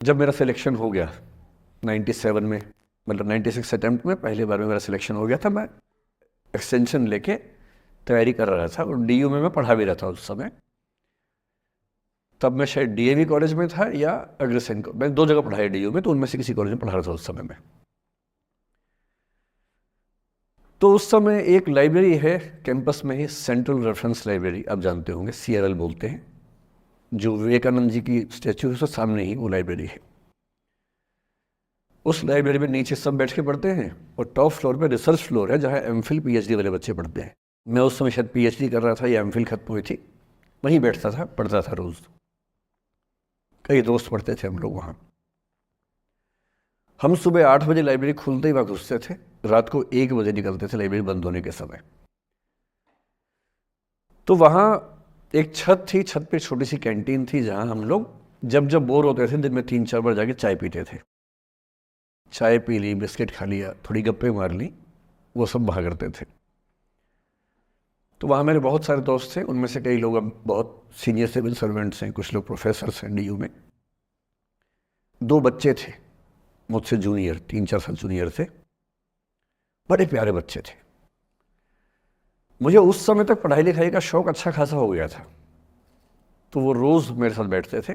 जब मेरा सिलेक्शन हो गया 97 में, मतलब 96 अटैम्प्ट में पहली बार में मेरा सिलेक्शन हो गया था, मैं एक्सटेंशन लेके तैयारी कर रहा था और डीयू में मैं पढ़ा भी रहा था उस समय। तब मैं शायद डीएवी कॉलेज में था या अग्रसेन को, मैं 2 जगह पढ़ा है डीयू में, तो उनमें से किसी कॉलेज में पढ़ा रहा था उस समय में। तो उस समय एक लाइब्रेरी है कैंपस में ही, सेंट्रल रेफरेंस लाइब्रेरी, आप जानते होंगे, CRL बोलते हैं, जो विवेकानंद जी की स्टैचू है उसके सामने ही वो लाइब्रेरी है। उस लाइब्रेरी में नीचे सब बैठ के पढ़ते हैं और टॉप फ्लोर पे रिसर्च फ्लोर है जहाँ MPhil PhD वाले बच्चे पढ़ते हैं। मैं उस समय शायद PhD कर रहा था या MPhil खत्म हुई थी, वहीं बैठता था, पढ़ता था रोज़। कई दोस्त पढ़ते थे हम लोग वहाँ। हम सुबह 8 बजे लाइब्रेरी खुलते ही वहाँ घुसते थे, रात को 1 बजे निकलते थे लाइब्रेरी बंद होने के समय। तो वहाँ एक छत थी, छत पे छोटी सी कैंटीन थी जहाँ हम लोग जब जब बोर होते थे दिन में 3-4 बार जाके चाय पीते थे। चाय पी ली, बिस्किट खा लिया, थोड़ी गप्पे मार ली, वो सब वहाँ करते थे। तो वहाँ मेरे बहुत सारे दोस्त थे, उनमें से कई लोग अब बहुत सीनियर सिविल सर्वेंट्स हैं, कुछ लोग प्रोफेसर्स हैं डीयू में। 2 बच्चे थे मुझसे जूनियर, 3-4 साल जूनियर थे, बड़े प्यारे बच्चे थे। मुझे उस समय तक पढ़ाई लिखाई का शौक अच्छा खासा हो गया था, तो वो रोज़ मेरे साथ बैठते थे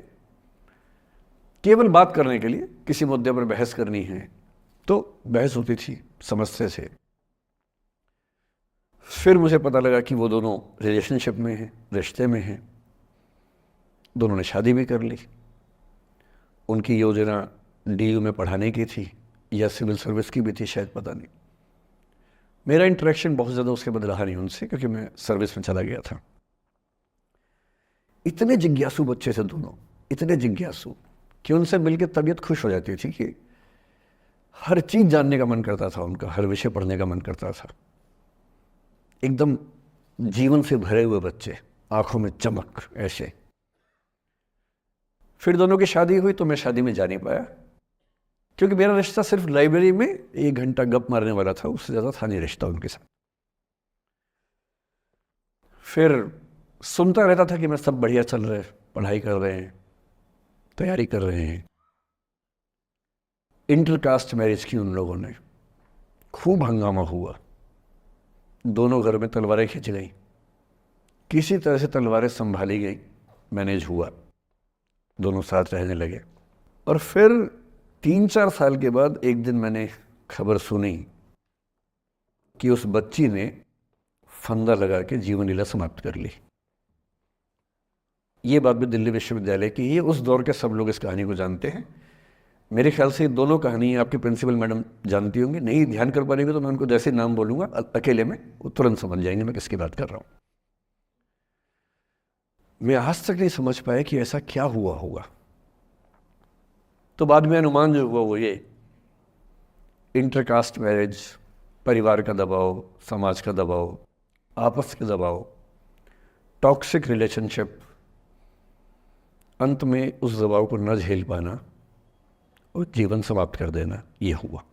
केवल बात करने के लिए, किसी मुद्दे पर बहस करनी है तो बहस होती थी, समझते थे। फिर मुझे पता लगा कि वो दोनों रिलेशनशिप में हैं, रिश्ते में हैं, दोनों ने शादी भी कर ली। उनकी योजना डीयू में पढ़ाने की थी या सिविल सर्विस की भी थी शायद, पता नहीं। मेरा इंटरेक्शन बहुत ज़्यादा उसके बाद रहा नहीं उनसे, क्योंकि मैं सर्विस में चला गया था। इतने जिज्ञासु बच्चे थे दोनों, इतने जिज्ञासु कि उनसे मिलकर तबीयत खुश हो जाती थी, कि हर चीज़ जानने का मन करता था उनका, हर विषय पढ़ने का मन करता था। एकदम जीवन से भरे हुए बच्चे, आंखों में चमक ऐसे। फिर दोनों की शादी हुई तो मैं शादी में जा नहीं पाया, क्योंकि मेरा रिश्ता सिर्फ लाइब्रेरी में 1 घंटा गप मारने वाला था, उससे ज़्यादा था नहीं रिश्ता उनके साथ। फिर सुनता रहता था कि मैं सब बढ़िया चल रहे, पढ़ाई कर रहे हैं, तैयारी कर रहे हैं। इंटरकास्ट मैरिज की उन लोगों ने, खूब हंगामा हुआ, दोनों घर में तलवारें खिंच गई, किसी तरह से तलवारें संभाली गई, मैनेज हुआ, दोनों साथ रहने लगे। और फिर 3-4 साल के बाद एक दिन मैंने खबर सुनी कि उस बच्ची ने फंदा लगा के जीवन लीला समाप्त कर ली। ये बात भी दिल्ली विश्वविद्यालय की है, उस दौर के सब लोग इस कहानी को जानते हैं। मेरे ख्याल से दोनों कहानी आपके प्रिंसिपल मैडम जानती होंगी, नहीं ध्यान कर पाएंगे तो मैं उनको जैसे नाम बोलूँगा अकेले में वो तुरंत समझ जाएंगे मैं किसकी बात कर रहा हूँ। मैं आज तक नहीं समझ पाया कि ऐसा क्या हुआ होगा। तो बाद में अनुमान जो हुआ वो ये, इंटरकास्ट मैरिज, परिवार का दबाव, समाज का दबाव, आपस के दबाव, टॉक्सिक रिलेशनशिप, अंत में उस दबाव को न झेल पाना और जीवन समाप्त कर देना, ये हुआ।